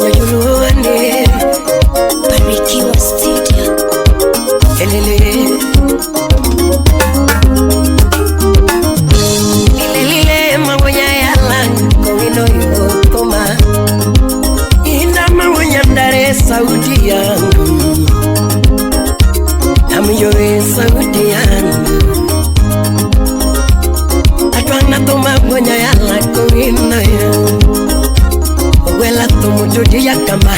Nyayuluane Barikiwa Studio Elele Lile mawonya yala Kowino yokoma Ina mawonya mdare sauti yangu Namiyoe sauti yangu Atwana toma mawonya yala Kowino yangu Wela tumujuji ya kama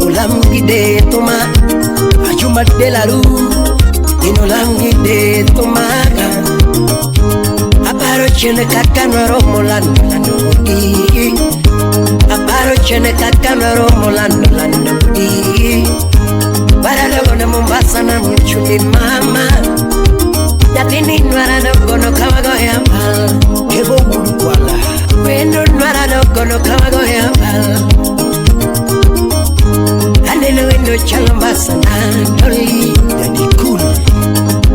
Ulamgide tuma Ajuma de la rue Inolamgide tuma Aparo chene kakano romo lando budi Aparo chene kakano romo lando budi Para logo na Mombasa na mchuli mama Yatini nwara dogo no kawago ya mbal Kebo gudu wala Wendo nwara dogo no kawago ya mbal Anele wendo chalambasa na doli Dani cool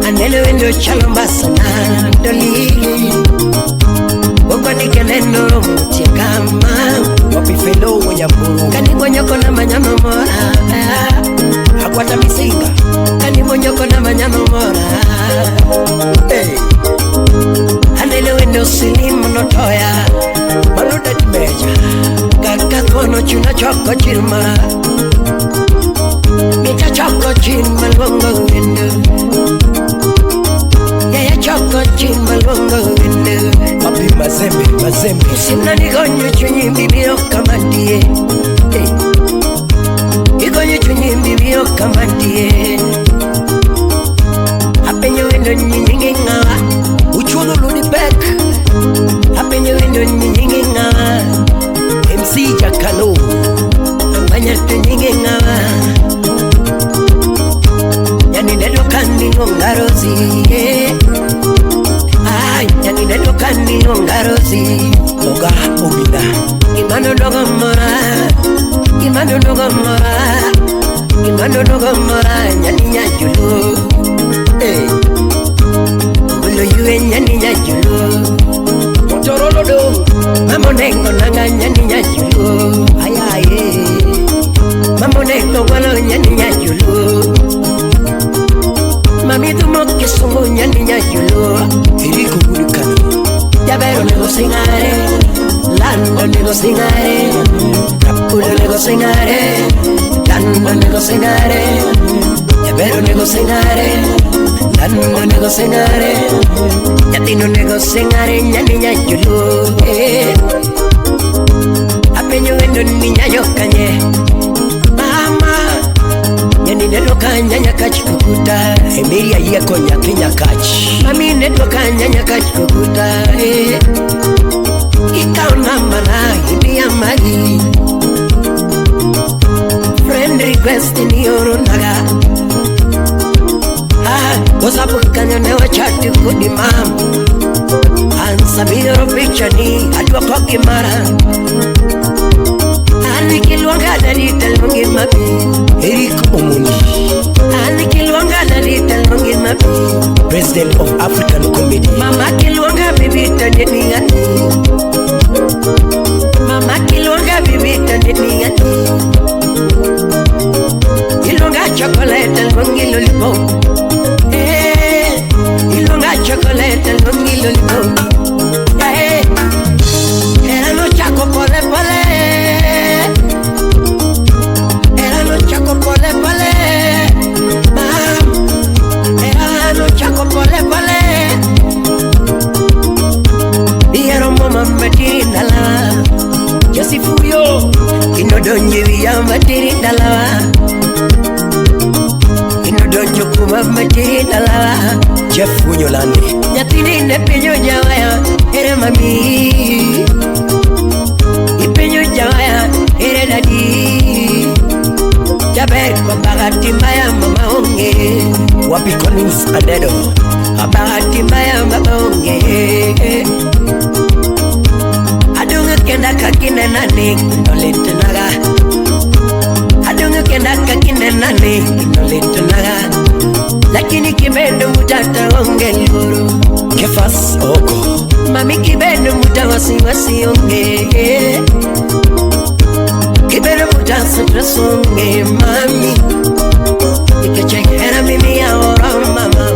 Anele wendo chalambasa na doli Ogo nike neno mche kama Wapifelo wanyamburu Kani monyoko na manyama mora Akwata misinga Kani monyoko na manyama mora Hey Anele wendo silimu notoya Maluda di meja Kaka kono chuna choko chirma Mita choko chirma longo wendo Yaya choko chirma longo wendo Papi mazembe Sina nigonyo chunyi mbibio kamandiye Nigonyo chunyi mbibio kamandiye Apenyo wendo nyingi ngawa Uchulu luni pek Apenyo wendo nyingi ngawa MC Jakalo Mbanya tu nyingi ngawa Yani nedo kani ngongarozi Yani nedo kani ngongarozi Oga obina Imano dogo mora Imano dogo mora Imano dogo mora Yani nyajulu Ulo yue nyani nyajulu Motorolo do Mamonengo nanga nyani nyajulu Ayaye Mamonengo walo nyani nyajulu Mami tumo kisungu nyani nyajulu Iriko burikani Yabero nego singare Lando nego singare Rapulo nego singare Lando nego singare Yabero nego singare Lando nego singare Yatino nego singare nyani nyajulu Apenyo wendo ninya yokanye Mama Yani nedo kanya kachi kukuta Emiria yeko nyakenya kachi Mami nedo kanya kachi kukuta Ikao na mara Ibia magi Friend request ni oronaga Wasapu kanya newa chati kudi mam Ansa biro picture ni Adwa koki mara Ani kilwanga dalita lungi mabi Eriko Omuni Ani kilwanga dalita lungi mabi President of African Comedy Mama kilwanga bibita ndeni ngani Mama kilwanga bibita ndeni ngani Ilonga chocolate lungi lollipop Ilonga chocolate lungi lollipop Era no chaco pole pole Era no chaco pole pole Mam Era no chaco pole pole Diero mama medina la Josi fuyo Inodonje via medina la Inodonjo kuma medina la Jeff Wunyolande Nyatini nepenyo jawaya Ere mami Ipenyo jawaya Ere dadi Jaber kwa bagati mbaya mama onge Wapi Collins Adedo Bagati mbaya mama onge Adunga kenda kakine nani Nolete naga Adunga kenda kakine nani Nolete naga lakini kibendo mutata onge luru kefas oko mami kibendo muta wasi onge kibendo muta stress onge mami ikachekera mimi ahora mama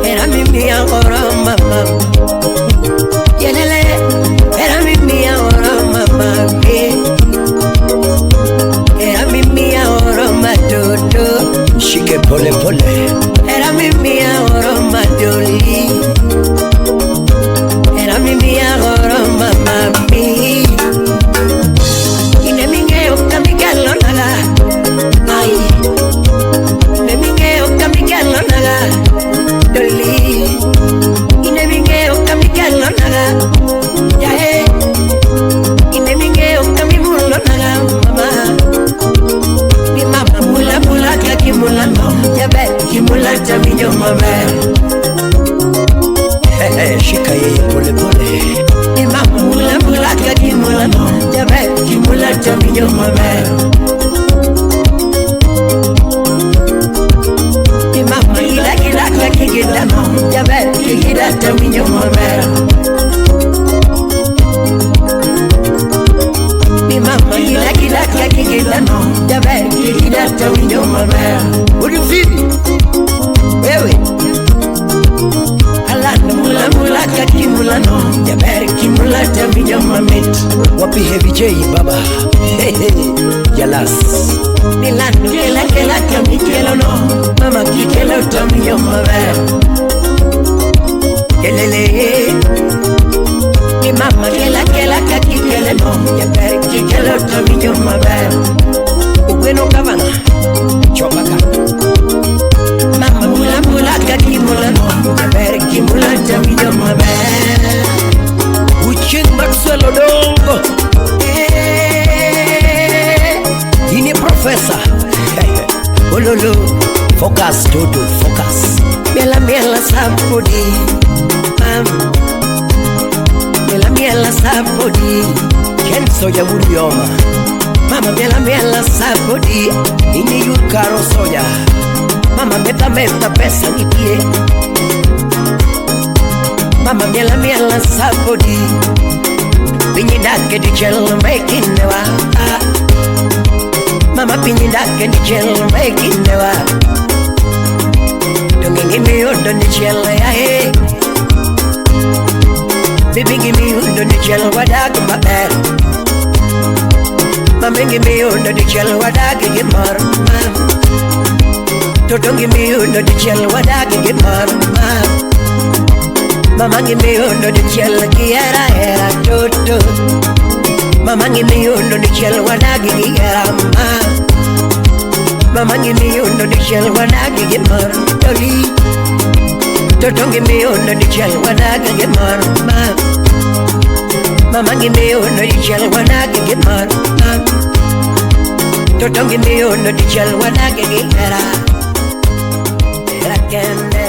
era mimi ahora mama yelele era mimi ahora mama era mimi ahora matoto shike pole pole era mimi ahora madoli era mimi ahora mama mi ine minge okamigalo naga ai ine minge okamigalo naga doli ine minge okamigalo naga yae ine minge okamimulo naga mama mi mama mula mula kakimula no yabe kimula taminyo mama shika yeye pole pole mi mama mula mula kakimula no yabe kimula taminyo mama mi mama ila kakigida no yabe kigida taminyo mama mi mama ila kakigida no yabe kigida taminyo mama ulivipi wewe alano mula mula kakimula no yabe kimula taminyo mama wapi heavy J baba yalas milano kela kamikelo no mama kikelo taminyo mama kelele mi mama kela kakikelo no yabe kikelo taminyo mama ubeno kavana chopaka mama mula mula kakimula no yabe kimula taminyo mama Uchin Maxwell Odongo Ini professor Ololo Focus Toto Focus Miela sapodi Miela sapodi Kenso ya Murioma Mama miela sapodi Ini yukaro soya Mama meta pesa nikie Mama miela sapodi Pinyidake di chel making newa Mama pinyidake di chel making newa Don't give me under the chel ya hey Baby give me under the chel wadag my bed Mama give me under the chel wadag get more Don't give me under the chel wadag get more Mama give me under the chel kiera era toto Mama give me under the chel wanagi kiera ma Mama give me under the chel wanagi get more doli Toto give me under the chel wanagi get more ma Mama give me under the chel wanagi get more Toto give me under the chel wanagi kiera Era kende